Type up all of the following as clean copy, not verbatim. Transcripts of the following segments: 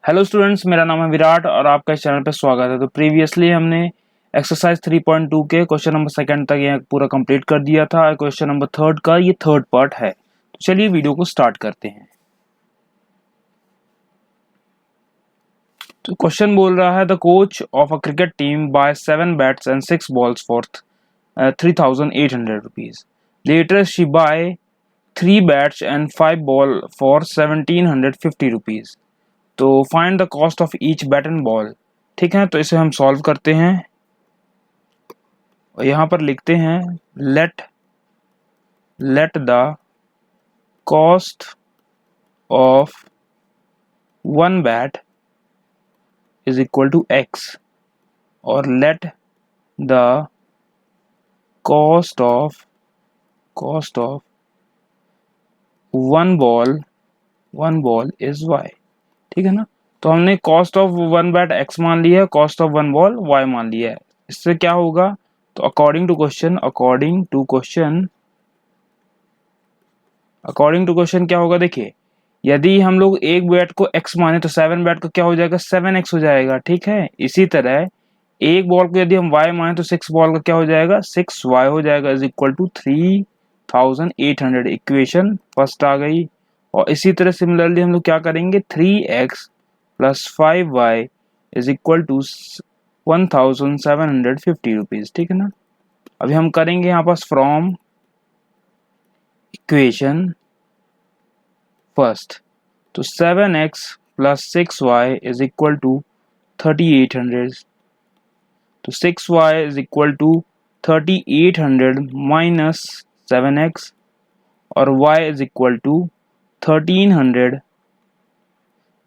Hello students, मेरा नाम है विराट और आपका इस चैनल पे स्वागत है। तो प्रीवियसली हमने एक्सरसाइज 3.2 के क्वेश्चन नंबर सेकंड तक ये पूरा कंप्लीट कर दिया था। क्वेश्चन नंबर थर्ड का ये थर्ड पार्ट है। तो चलिए वीडियो को स्टार्ट करते हैं। तो क्वेश्चन बोल रहा है the coach of a cricket team buy 7 bats and 6 balls for 3,800 rupees. Later she buy 3 bats and 5 ball for 1,750 rupees. तो find the cost of each bat and ball. ठीक है, तो इसे हम सॉल्व करते हैं और यहाँ पर लिखते हैं let the cost of one bat is equal to x और let the cost of one ball is y. ठीक है ना। तो हमने cost of one bat x मान लिया है, cost of one ball y मान लिया है। इससे क्या होगा, तो अकॉर्डिंग टू क्वेश्चन क्या होगा, देखिए यदि हम लोग एक बैट को x माने तो 7 बैट को क्या हो जाएगा, 7x हो जाएगा। ठीक है, इसी तरह एक बॉल को यदि हम y माने तो 6 बॉल का क्या हो जाएगा, 6y हो जाएगा is equal to 3,800। Equation first आ गई। और इसी तरह सिमिलरली हम लोग क्या करेंगे, 3x plus 5y is equal to 1,750 rupees. ठीक है ना। अभी हम करेंगे यहाँ पास फ्रॉम इक्वेशन फर्स्ट। तो 7x plus 6y is equal to 3,800। तो 6y is equal to 3,800 minus 7x और y is equal to 1,300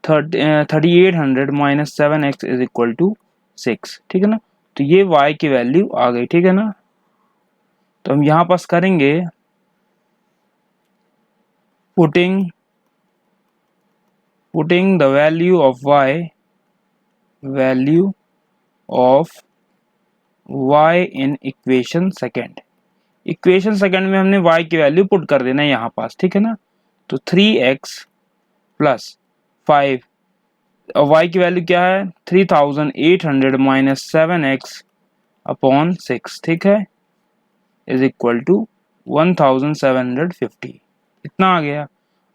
3,800 minus 7x is equal to 6। ठीक है ना। तो ये y की वैल्यू आ गई। ठीक है ना। तो हम यहाँ पास करेंगे putting the value of y in equation second. Equation second में हमने y की वैल्यू पुट कर देना है यहाँ पास। ठीक है ना। तो 3x प्लस 5 और y की वैल्यू क्या है, 3,800 माइनस 7x अपॉन 6। ठीक है, इज इक्वल टू 1,750। इतना आ गया।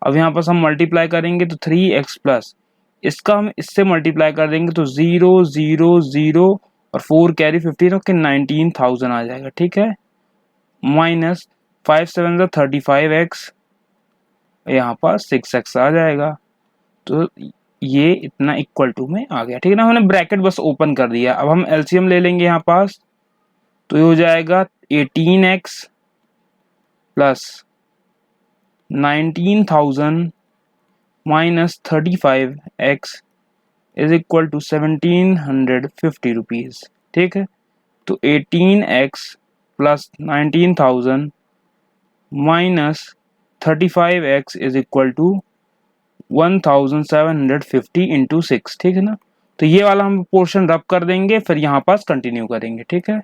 अब यहाँ पर हम मल्टीप्लाई करेंगे तो 3x प्लस इसका हम इससे मल्टीप्लाई कर देंगे तो 0 0 0 और 4 कैरी 15 ओके 19,000 आ जाएगा। ठीक है, माइनस 5 7 35x यहाँ पर 6x आ जाएगा। तो ये इतना इक्वल टू में आ गया। ठीक है ना, हमने ब्रैकेट बस ओपन कर दिया। अब हम एलसीएम ले लेंगे यहाँ पास, तो ये हो जाएगा 18x plus 19,000 minus 35x is equal to 1,750 rupees. ठीक है, तो 18x plus 19,000 minus 35x is equal to 1,750 into 6। ठीक है ना। तो ये वाला हम पोर्शन रब कर देंगे, फिर यहाँ पास कंटिन्यू करेंगे। ठीक है,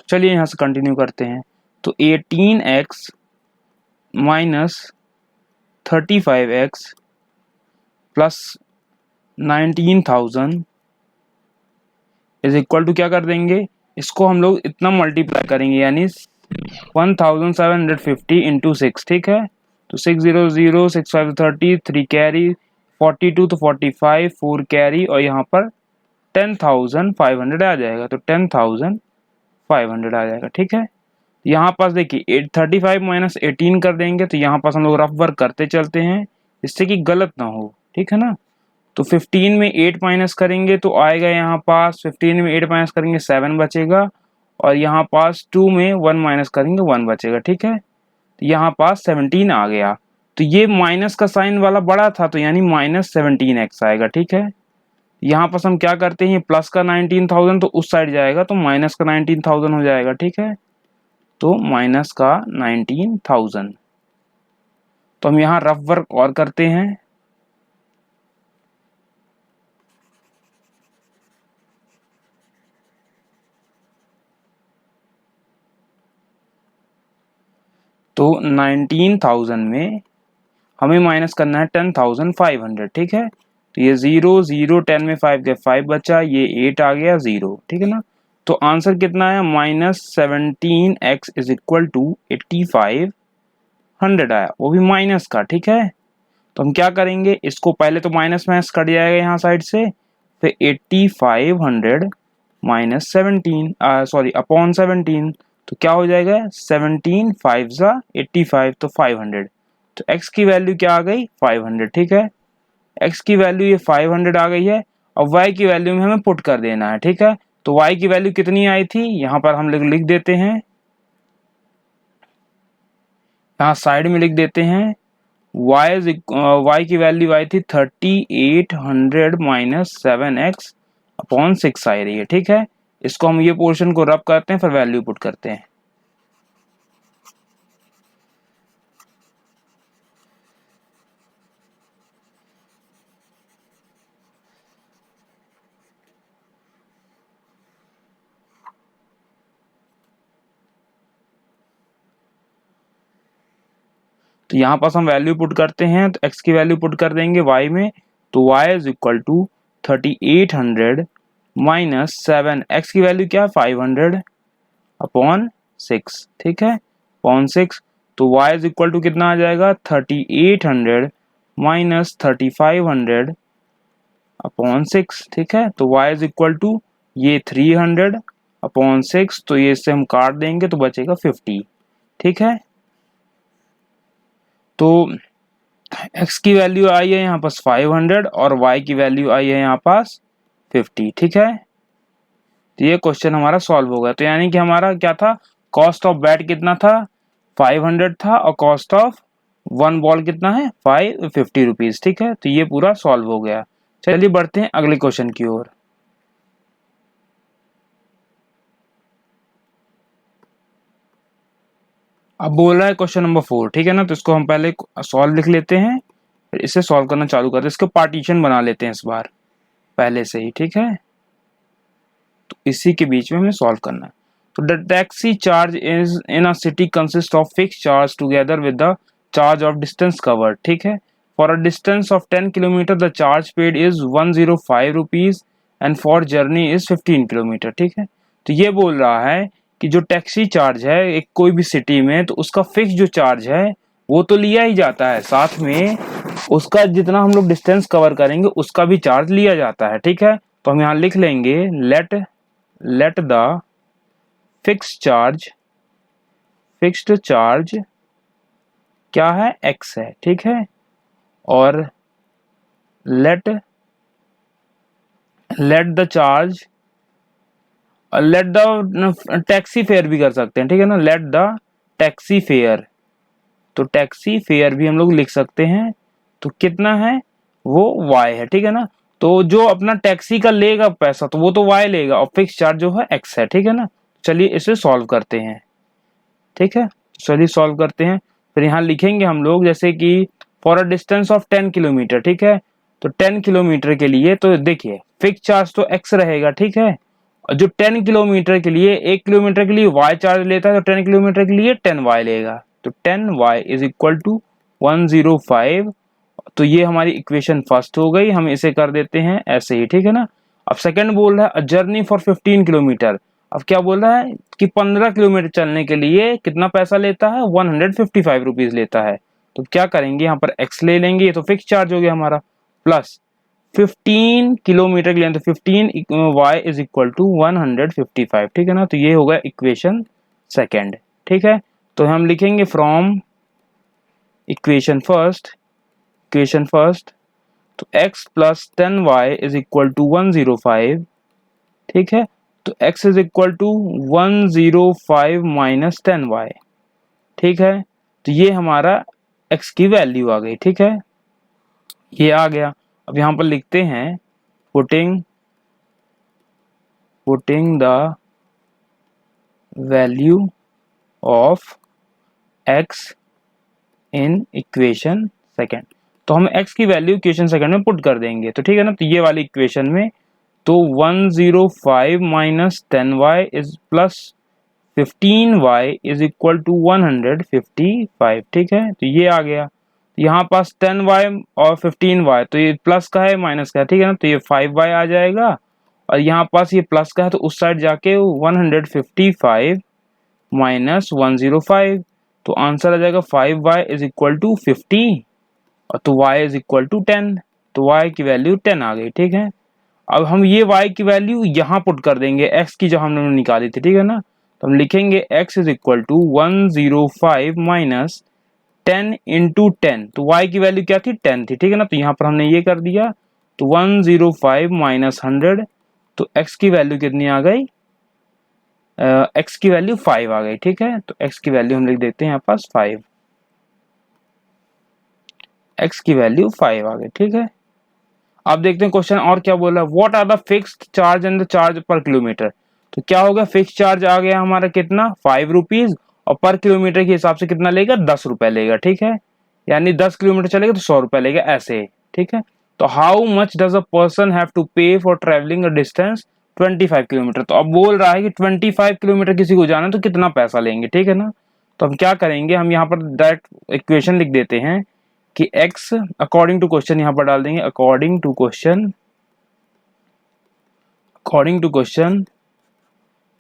चलिए यहाँ से कंटिन्यू करते हैं। तो 18x minus 35x plus 19,000 is equal to क्या कर देंगे, इसको हम लोग इतना मल्टीप्लाई करेंगे यानी 1,750 इंटू 6। ठीक है, तो 6 0 0 6 5 30 3 कैरी 42 तो 45 4 कैरी और यहाँ पर 10,500 आ जाएगा। तो 10,500 आ जाएगा। ठीक है, यहाँ पास देखिए 35 माइनस 18 कर देंगे तो यहाँ पास हम लोग रफ वर्क करते चलते हैं जिससे कि गलत ना हो। ठीक है ना। तो 15 में 8 माइनस करेंगे तो आएगा यहाँ पास 15 में 8 माइनस करेंगे 7 बचेगा और यहाँ पास 2 में 1 माइनस करेंगे 1 बचेगा। ठीक है, तो यहाँ पास 17 आ गया। तो ये माइनस का साइन वाला बड़ा था तो यानी माइनस 17x आएगा। ठीक है, यहाँ पास हम क्या करते हैं, प्लस का 19,000 तो उस साइड जाएगा तो माइनस का 19,000 हो जाएगा। ठीक है, तो माइनस का 19,000। तो हम यहाँ रफ वर्क और करते हैं। तो 19,000 में हमें माइनस करना है 10,500, ठीक है। तो ये 0 0 10 में 5 गया, 5 बचा, ये 8 आ गया 0, ठीक है ना। तो आंसर कितना आया, -17x इज इक्वल टू 8500 आया, वो भी माइनस का, ठीक है। तो हम क्या करेंगे, इसको पहले तो माइनस माइनस कट जाएगा यहाँ साइड से, फिर 8500 माइनस 17 सॉरी अपॉन 17, तो क्या हो जाएगा 17 5 ज़ा 85, तो 500। तो x की वैल्यू क्या आ गई 500, ठीक है। x की वैल्यू ये 500 आ गई है। अब y की वैल्यू में हमें पुट कर देना है, ठीक है। तो y की वैल्यू कितनी आई थी, यहाँ पर हम लिख देते हैं, यहाँ साइड में लिख देते हैं y की वैल्यू आई थी 3800 माइनस 7x अपॉन 6 आई रही है, ठीक है। इसको हम ये पोर्शन को रब करते हैं, फिर वैल्यू पुट करते हैं। तो यहाँ पास हम वैल्यू पुट करते हैं, तो x की वैल्यू पुट कर देंगे y में, तो y is equal to 3800 minus 7, x की वैल्यू क्या 500 अपॉन 6, ठीक है, अपॉन 6। तो y इज इक्वल टू कितना आ जाएगा 3800 माइनस 3500 अपॉन 6, ठीक है। तो y इज इक्वल टू ये 300 अपॉन 6, तो ये इससे हम काट देंगे तो बचेगा 50, ठीक है। तो x की वैल्यू आई है यहाँ पास 500 और y की वैल्यू आई है यहाँ पास 50, ठीक है। तो ये क्वेश्चन हमारा सॉल्व हो गया। तो यानी कि हमारा क्या था, कॉस्ट ऑफ बैट कितना था 500 था, और कॉस्ट ऑफ वन बॉल कितना है 550 रुपीज, ठीक है। तो ये पूरा सॉल्व हो गया। चलिए बढ़ते हैं अगले क्वेश्चन की ओर। अब बोल रहा है क्वेश्चन नंबर 4, ठीक है ना। तो इसको हम पहले सॉल्व लिख लेते हैं, फिर इसे सॉल्व करना चालू करते हैं। इसको पार्टीशन बना लेते हैं इस बार पहले से ही, ठीक है। तो इसी के बीच में हमें सॉल्व करना है। तो the taxi charge is in a city consist of fix charge together with the charge of distance covered, ठीक है। For a distance of 10 kilometre the charge paid is 105 rupees and for journey is 15 kilometre, ठीक है। तो ये बोल रहा है कि जो टैक्सी चार्ज है एक कोई भी सिटी में, तो उसका फिक्स जो चार्ज है वो तो लिया ही जाता है, साथ में उसका जितना हम लोग डिस्टेंस कवर करेंगे उसका भी चार्ज लिया जाता है, ठीक है। तो हम यहाँ लिख लेंगे लेट द फिक्स्ड चार्ज क्या है x है, ठीक है। और let the charge, let the taxi fare भी कर सकते हैं, ठीक है ना। लेट द टैक्सी फेयर, तो टैक्सी फेयर भी हम लोग लिख सकते हैं। तो कितना है वो y है, ठीक है ना। तो जो अपना टैक्सी का लेगा पैसा तो वो तो y लेगा, और फिक्स चार्ज जो है x है, ठीक है ना। चलिए इसे सॉल्व करते हैं, ठीक है। चलिए सॉल्व करते हैं। फिर यहाँ लिखेंगे हम लोग जैसे कि for a distance of 10 kilometre, ठीक है। तो 10 किलोमीटर के लिए तो देखिए फिक्स चार्ज तो x रहेगा, ठीक है। और जो 10 किलोमीटर के लिए 1 किलोमीटर के लिए y चार्ज लेता है, तो 10 किलोमीटर के लिए 10y लेगा। तो 10y इज इक्वल टू 105। तो ये हमारी इक्वेशन फर्स्ट हो गई, हम इसे कर देते हैं ऐसे ही, ठीक है ना। अब सेकंड बोल रहा है जर्नी फॉर 15 किलोमीटर। अब क्या बोल रहा है कि 15 किलोमीटर चलने के लिए कितना पैसा लेता है 155 रुपीज लेता है। तो क्या करेंगे यहाँ पर x ले लेंगे, ये तो फिक्स चार्ज हो गया हमारा, प्लस 15 किलोमीटर के लिए तो 15y इज इक्वल टू 155, ठीक है ना। तो ये होगा इक्वेशन सेकेंड, ठीक है। तो हम लिखेंगे फ्रॉम इक्वेशन फर्स्ट, तो x plus 10y is equal to 105, ठीक है। तो x is equal to 105 minus 10y, ठीक है। तो ये हमारा x की वैल्यू आ गई, ठीक है, ये आ गया। अब यहाँ पर लिखते हैं putting the value of x in equation second. तो हम x की वैल्यू इक्वेशन सेकेंड में पुट कर देंगे, तो ठीक है ना। तो ये वाली इक्वेशन में तो 105 minus 10y is plus 15y is equal to 155, ठीक है। तो ये आ गया, यहाँ पास 10y और 15y, तो ये प्लस का है माइनस का है, ठीक है ना। तो ये 5y आ जाएगा, और यहाँ पास ये प्लस का है तो उस साइड जाके 155 माइनस 105, तो आंसर आ जाएगा 5y इज इक्वल टू 50 और तो y इज इक्वल टू 10, तो y की वैल्यू 10 आ गई, ठीक है। अब हम ये y की वैल्यू यहाँ पुट कर देंगे x की जो हमने निकाली थी, ठीक है ना। तो हम लिखेंगे x is equal to 105 minus 10 into 10, तो y की वैल्यू क्या थी 10 थी, ठीक है ना। तो यहाँ पर हमने ये कर दिया, तो 105 माइनस 100, तो x की वैल्यू कितनी आ गई, x की वैल्यू 5 आ गई, ठीक है। तो x की वैल्यू हम लिख देते हैं यहाँ पास 5, x की वैल्यू 5 आ गई, ठीक है। अब देखते हैं क्वेश्चन और क्या बोला, what are the fixed charge and the charge per kilometre. तो क्या होगा, फिक्स चार्ज आ गया हमारा कितना 5 रुपीज, और पर किलोमीटर के हिसाब से कितना लेगा 10 रुपए लेगा, ठीक है। यानी 10 किलोमीटर चलेगा तो 100 रुपए लेगा, ऐसे, ठीक है। तो how much does a person have to pay for travelling a distance 25 kilometre. तो अब बोल रहा है कि 25 किलोमीटर किसी को जाना है तो कितना पैसा लेंगे, ठीक है ना। तो हम क्या करेंगे, हम यहाँ पर डायरेक्ट इक्वेशन लिख देते हैं कि x अकॉर्डिंग टू क्वेश्चन यहाँ पर डाल देंगे, according to question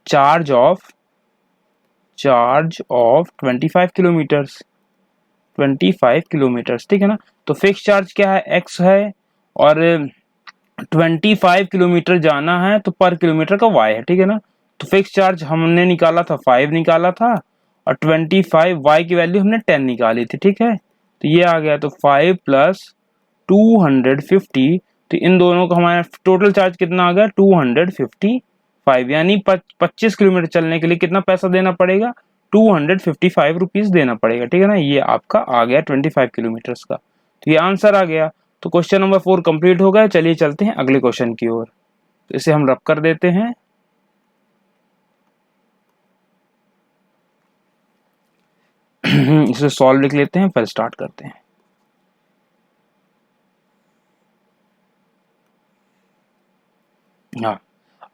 charge of 25 kilometres, 25 kilometres, ठीक है ना। तो फिक्स चार्ज क्या है, x है, और 25 किलोमीटर जाना है तो पर किलोमीटर का y है, ठीक है ना। तो फिक्स चार्ज हमने निकाला था 5 निकाला था, और 25 y की वैल्यू हमने 10 निकाली थी, ठीक है। तो ये आ गया, तो 5 प्लस 250, तो इन दोनों का हमारा टोटल चार्ज कितना आ गया 255, यानी 25 किलोमीटर चलने के लिए कितना पैसा देना पड़ेगा 255 रुपीज देना पड़ेगा, ठीक है ना। ये आपका आ गया 25 किलोमीटर का, तो ये आंसर आ गया। तो क्वेश्चन नंबर 4 कंप्लीट हो गया। चलिए चलते हैं अगले क्वेश्चन की ओर। तो इसे हम रब कर देते हैं। इसे सॉल्व लिख लेते हैं, फिर स्टार्ट करते हैं। हाँ,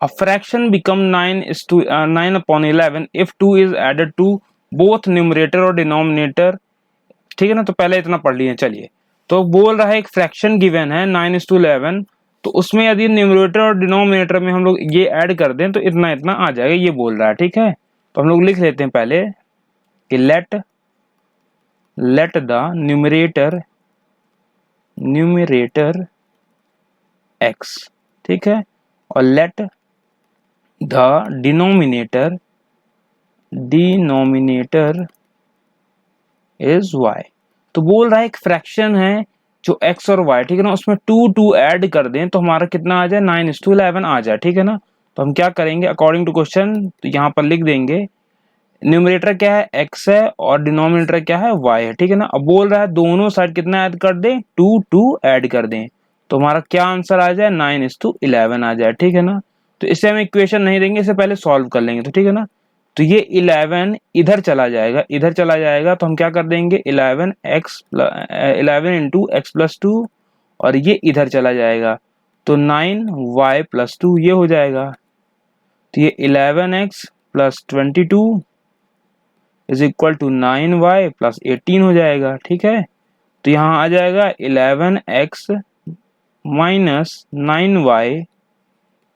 a fraction become 9 upon 11 if 2 is added to both numerator और denominator, ठीक है ना। तो पहले इतना पढ़ लिए, चलिए। तो बोल रहा है एक फ्रैक्शन गिवन है 9:11, तो उसमें यदि न्यूमरेटर और डिनोमिनेटर में हम लोग ये ऐड कर दें तो इतना इतना आ जाएगा, ये बोल रहा है, ठीक है। तो हम लोग लिख लेते हैं पहले कि लेट द न्यूमरेटर x, ठीक है, और let the denominator is y। तो बोल रहा है एक फ्रैक्शन है जो x और y, ठीक है ना, उसमें 2 ऐड कर दें तो हमारा कितना आ जाए 9:11 आ जाए, ठीक है ना। तो हम क्या करेंगे अकॉर्डिंग टू क्वेश्चन, तो यहाँ पर लिख देंगे न्यूमरेटर क्या है x है और डिनोमिनेटर क्या है y है, ठीक है ना। अब बोल रहा है दोनों साइड कितना ऐड कर दें 2 ऐड कर दें, तो हमारा क्या आंसर आ जाए 9:11 आ जाए, ठीक है ना। तो इसे हम इक्वेशन नहीं देंगे, इसे पहले सॉल्व कर लेंगे, तो ठीक है ना। तो ये 11 इधर चला जाएगा, तो हम क्या कर देंगे 11 इंटू एक्स प्लस 2, और ये इधर चला जाएगा तो 9y प्लस 2 ये हो जाएगा। तो ये 11x plus 22 is equal to 9y plus 18 हो जाएगा, ठीक है। तो यहाँ आ जाएगा 11x minus 9y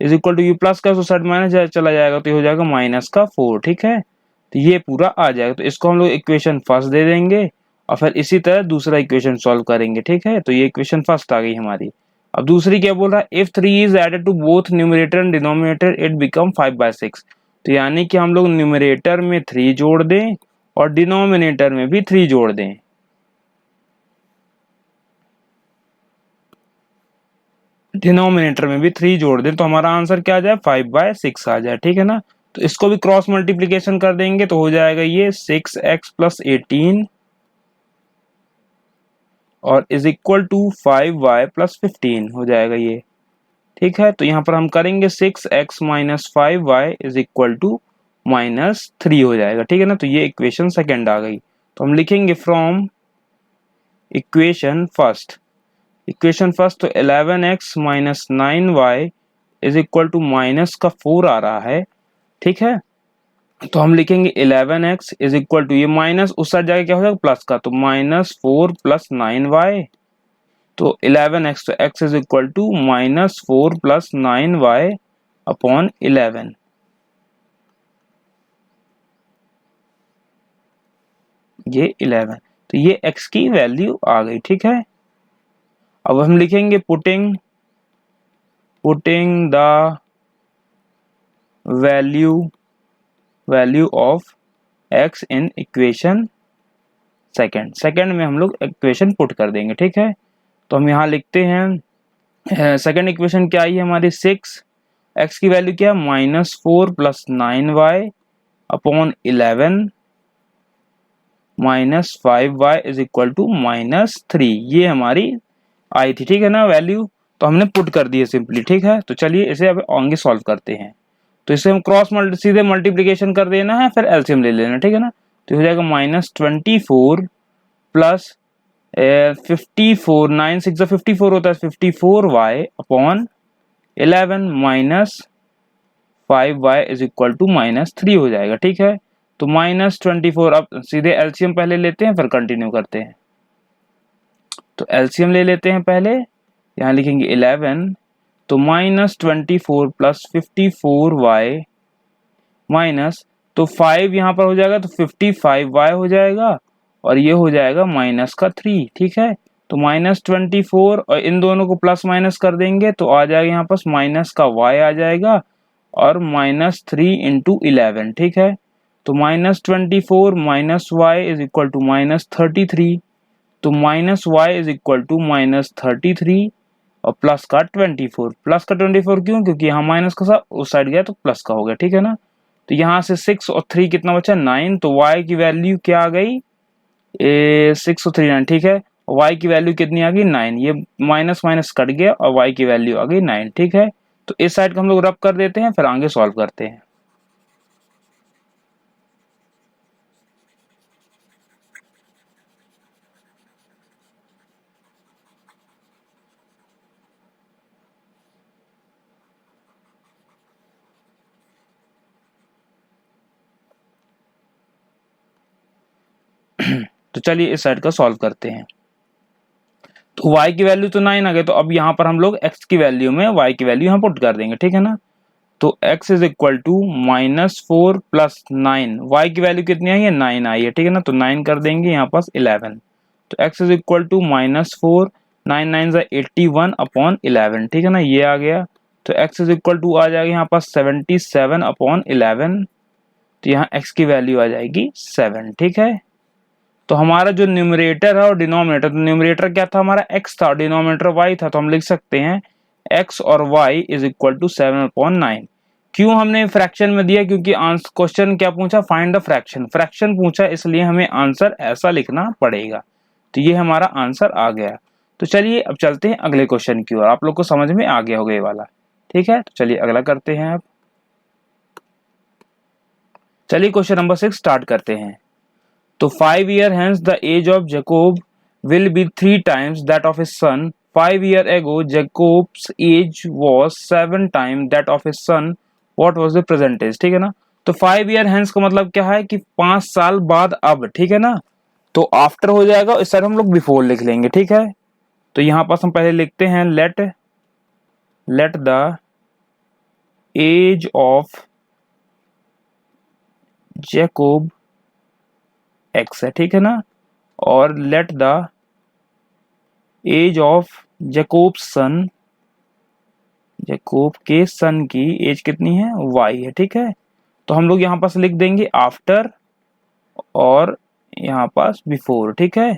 is equal to, ये प्लस का साइड माइनस चला जाएगा तो ये हो जाएगा माइनस का 4, ठीक है। तो ये पूरा आ जाएगा, तो इसको हम लोग इक्वेशन फर्स्ट दे देंगे और फिर इसी तरह दूसरा इक्वेशन सॉल्व करेंगे, ठीक है। तो ये इक्वेशन फर्स्ट आ गई हमारी। अब दूसरी क्या बोल रहा है, if 3 is added to both numerator and denominator it become 5/6। तो यानी कि हम लोग न्यूमरेटर में 3 जोड़ दें और डिनोमिनेटर में भी 3 जोड़ दें। डिनोमिनेटर में भी 3 जोड़ दें तो हमारा आंसर क्या आ जाए 5/6 आ जाए, ठीक है ना। तो इसको भी क्रॉस मल्टीप्लीकेशन कर देंगे तो हो जाएगा ये 6x प्लस 18 और is equal to 5y plus 15 हो जाएगा ये, ठीक है। तो यहाँ पर हम करेंगे 6x minus 5y is equal to -3 हो जाएगा, ठीक है ना। तो ये इक्वेशन सेकेंड आ गई। तो हम लिखेंगे फ्रॉम इक्वेशन फर्स्ट तो 11x minus 9y is equal to minus का 4 आ रहा है, ठीक है। तो हम लिखेंगे 11x इज इक्वल टू, ये माइनस उस साइड जाके क्या हो जाएगा प्लस का, तो -4 + 9y, तो 11x, तो x is equal to -4 + 9y upon 11। ये 11, तो ये x की वैल्यू आ गई, ठीक है। अब हम लिखेंगे putting the value of x in equation second में हम लोग इक्वेशन पुट कर देंगे, ठीक है। तो हम यहाँ लिखते हैं सेकंड इक्वेशन क्या आई है हमारी 6, x की वैल्यू क्या है -4 + 9y upon 11 -5y is equal to -3, ये हमारी आई थी, ठीक है ना वैल्यू। तो हमने पुट कर दी है सिंपली, ठीक है। तो चलिए इसे अब आगे सॉल्व करते हैं। तो इसे हम सीधे मल्टीप्लिकेशन कर देना है, फिर एलसीएम ले लेना, ठीक है ना। तो हो जाएगा -24 प्लस 54, 9 6 54 होता है, 54y upon 11 minus 5y is equal to -3 हो जाएगा, ठीक है। तो -24, अब सीधे एलसीएम पहले लेते हैं फिर कंटिन्यू करते हैं। तो एलसीएम ले लेते हैं पहले, यहाँ लिखेंगे 11, तो -24 प्लस 54y माइनस, तो 5 यहाँ पर हो जाएगा तो 55y हो जाएगा, और ये हो जाएगा -3, ठीक है। तो -24 और इन दोनों को प्लस माइनस कर देंगे तो आ जाएगा यहाँ पास माइनस का y आ जाएगा, और -3 × 11, ठीक है। तो -24 minus y is equal to -33, तो -y इज इक्वल टू -33 और प्लस का 24 क्यों, क्योंकि यहाँ माइनस का सा उस साइड गया तो प्लस का हो गया, ठीक है ना। तो यहाँ से 6 और 3 कितना बचा 9, तो y की वैल्यू क्या आ गई 6 और 3 9, ठीक है। y की वैल्यू कितनी आ गई 9, ये माइनस माइनस कट गया और y की वैल्यू आ गई 9, ठीक है। तो इस साइड को हम लोग रब कर देते हैं, फिर आगे सॉल्व करते हैं। तो चलिए इस साइड का सॉल्व करते हैं। तो y की वैल्यू तो 9 आ गई, तो अब यहाँ पर हम लोग x की वैल्यू में y की वैल्यू यहाँ पुट कर देंगे, ठीक है ना। तो x is equal to -4 + 9, y की वैल्यू कितनी आई है 9 आई है, ठीक है ना। तो 9 कर देंगे यहाँ पास 11, तो x is equal to -4, 9 9 = 81 upon 11, ठीक है ना, ये आ गया। तो x इज इक्वल टू आ जाएगा यहाँ पास 77 अपॉन 11, तो यहाँ x की वैल्यू आ जाएगी 7, ठीक है। तो हमारा जो न्यूमरेटर है और डिनोमिनेटर, तो न्यूमरेटर क्या था हमारा x था, डिनोमिनेटर y था, तो हम लिख सकते हैं x और y इज इक्वल टू 7/9। क्यों हमने फ्रैक्शन में दिया, क्योंकि क्वेश्चन क्या पूछा, फाइंड द फ्रैक्शन पूछा, इसलिए हमें आंसर ऐसा लिखना पड़ेगा। तो ये हमारा आंसर आ गया। तो चलिए अब चलते हैं अगले क्वेश्चन की ओर, आप लोग को समझ में आ गया होगा ये वाला, ठीक है। तो चलिए अगला करते हैं। अब चलिए क्वेश्चन नंबर 6 स्टार्ट करते हैं। तो 5 years hence the age of Jacob will be 3 times that of his son. 5 years ago Jacob's age was 7 times that of his son. What was the present age? ठीक है ना। तो 5 years hence का मतलब क्या है कि 5 साल बाद अब, ठीक है ना। तो आफ्टर हो जाएगा, इस साइड हम लोग बिफोर लिख लेंगे, ठीक है। तो यहाँ पास हम पहले लिखते हैं let the age of Jacob x है, ठीक है ना। और let the age of Jacob son, Jacob के सन की एज कितनी है y है, ठीक है। तो हम लोग यहाँ पास लिख देंगे आफ्टर और यहाँ पास बिफोर, ठीक है।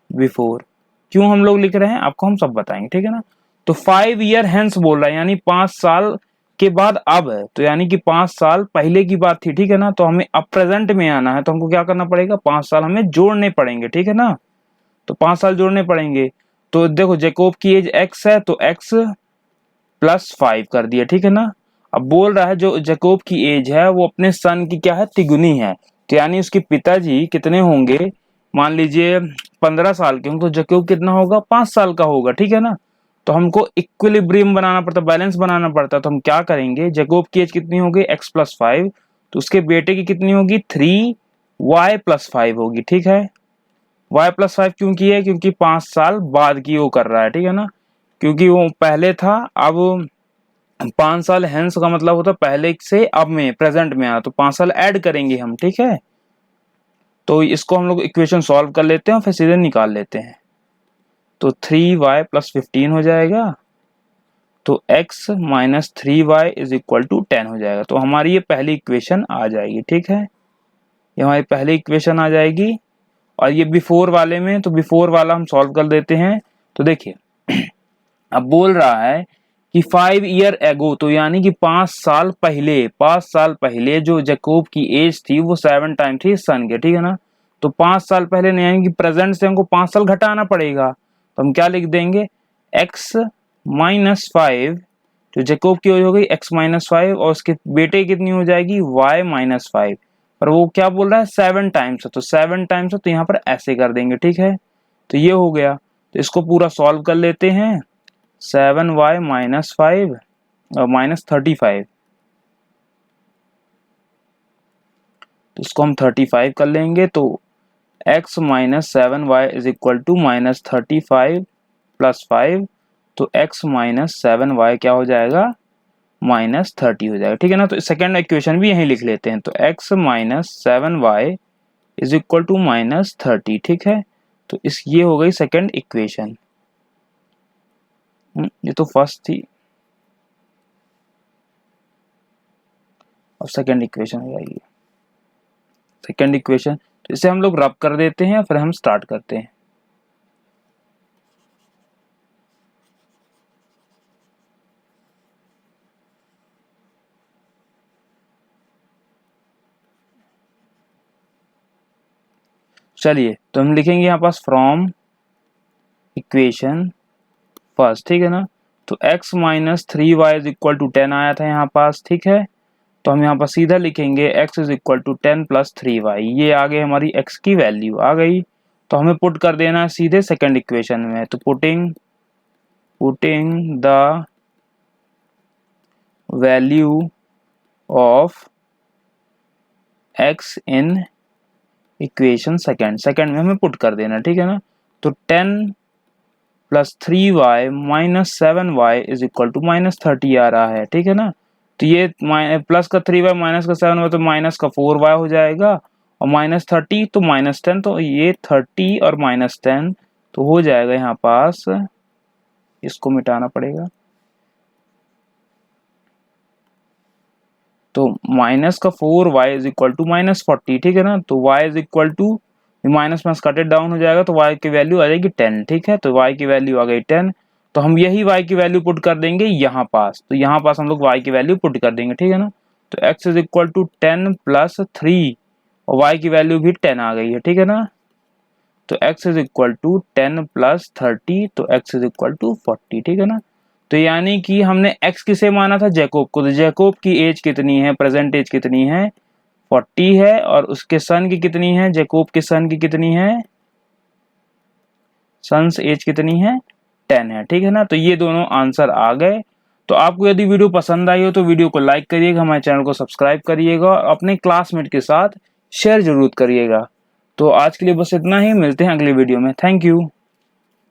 बिफोर क्यों हम लोग लिख रहे हैं आपको हम सब बताएंगे, ठीक है ना। तो 5 years hence बोल रहा है, यानी 5 साल के बाद अब है, तो यानी कि 5 साल पहले की बात थी, ठीक है ना। तो हमें अब प्रेजेंट में आना है, तो हमको क्या करना पड़ेगा, 5 साल हमें जोड़ने पड़ेंगे, ठीक है ना। तो 5 साल जोड़ने पड़ेंगे। तो देखो जैकोब की एज x है, तो x + 5 कर दिया, ठीक है ना। अब बोल रहा है जो जैकोब की एज है वो अपने सन की क्या है, तिगुनी है। तो यानी उसके पिताजी कितने होंगे, मान लीजिए 15 साल के होंगे, तो जैकोब कितना होगा, 5 साल का होगा, ठीक है ना। तो हमको इक्विलिब्रियम बनाना पड़ता, बैलेंस बनाना पड़ता, तो हम क्या करेंगे, जैकोब की एज कितनी होगी x+5, तो उसके बेटे की कितनी होगी 3y+5 होगी, ठीक है। y+5 क्यों की है, क्योंकि 5 साल बाद की वो कर रहा है, ठीक है ना, क्योंकि वो पहले था, अब 5 साल हेंस का मतलब होता है पहले से अब में प्रेजेंट में आ, तो 5 साल ऐड करेंगे हम, ठीक है। तो इसको हम लोग इक्वेशन सॉल्व कर लेते हैं, फिर सीधे निकाल लेते हैं। तो 3y+15 हो जाएगा, तो x - 3y = 10 हो जाएगा। तो हमारी ये पहली इक्वेशन आ जाएगी, ठीक है, ये हमारी पहली इक्वेशन आ जाएगी। और ये बिफोर वाले में, तो बिफोर वाला हम सॉल्व कर देते हैं। तो देखिए अब बोल रहा है कि 5 ईयर एगो, तो यानी कि 5 साल पहले जो जैकोब की एज थी वो 7 टाइम थी सन के, ठीक है ना। तो 5 साल पहले नहीं, यानी कि प्रेजेंट से हमको 5 साल घटाना पड़ेगा, तो हम क्या लिख देंगे, x-5, जो जैकोब की एज हो गई x-5, और उसके बेटे कितनी हो जाएगी y-5, पर वो क्या बोल रहा है 7 टाइम्स है, तो 7 टाइम्स है, तो यहाँ पर ऐसे कर देंगे, ठीक है। तो ये हो गया, तो इसको पूरा सॉल्व कर लेते हैं। 7y-5 और -35, तो इसको हम 35 कर लेंगे। तो x - 7y = -35 + 5, तो x - 7y क्या हो जाएगा, -30 हो जाएगा, ठीक है ना। तो सेकेंड इक्वेशन भी यहीं लिख लेते हैं, तो x - 7y = -30, ठीक है। तो इस ये हो गई सेकेंड इक्वेशन। ये तो फर्स्ट थी, अब सेकेंड इक्वेशन हो जाएगी, सेकेंड इक्वेशन। तो इसे हम लोग रब कर देते हैं, फिर हम स्टार्ट करते हैं। चलिए, तो हम लिखेंगे यहाँ पास फ्रॉम इक्वेशन फर्स्ट, ठीक है ना। तो x - 3y = 10 आया था यहाँ पास, ठीक है। तो हम यहाँ पर सीधा लिखेंगे x = 10 + 3y, ये आ गई हमारी x की वैल्यू आ गई। तो हमें पुट कर देना है सीधे सेकंड इक्वेशन में। तो putting the value of x in equation second में हमें पुट कर देना, ठीक है ना। तो 10 + 3y - 7y = -30 आ रहा है, ठीक है ना। तो ये प्लस का 3y माइनस का 7y, तो माइनस का 4y हो जाएगा, और -30 तो -10, तो ये 30 और -10 तो हो जाएगा यहाँ पास, इसको मिटाना पड़ेगा। तो माइनस का 4y = -40, ठीक है ना। तो y = माइनस माइनस कटेड डाउन हो जाएगा, तो y की वैल्यू आ जाएगी 10, ठीक है। तो y की वैल्यू आ गई 10, तो हम यही y की वैल्यू पुट कर देंगे यहाँ पास। तो यहाँ पास हम लोग y की वैल्यू पुट कर देंगे, ठीक है ना। तो x = 10 + 3, और y की वैल्यू भी 10 आ गई है, ठीक है ना। तो x = 10 + 30, तो x = 40, ठीक है ना। तो यानी कि हमने x किसे माना था, जैकोब को। तो जैकोब की एज कितनी है, प्रेजेंट एज कितनी है, 40 है, और उसके सन की कितनी है, जैकोब के सन की कितनी है, सन्स एज कितनी है, 10 है, ठीक है ना। तो ये दोनों आंसर आ गए। तो आपको यदि वीडियो पसंद आई हो तो वीडियो को लाइक करिएगा, हमारे चैनल को सब्सक्राइब करिएगा, और अपने क्लासमेट के साथ शेयर जरूर करिएगा। तो आज के लिए बस इतना ही, मिलते हैं अगले वीडियो में। Thank you.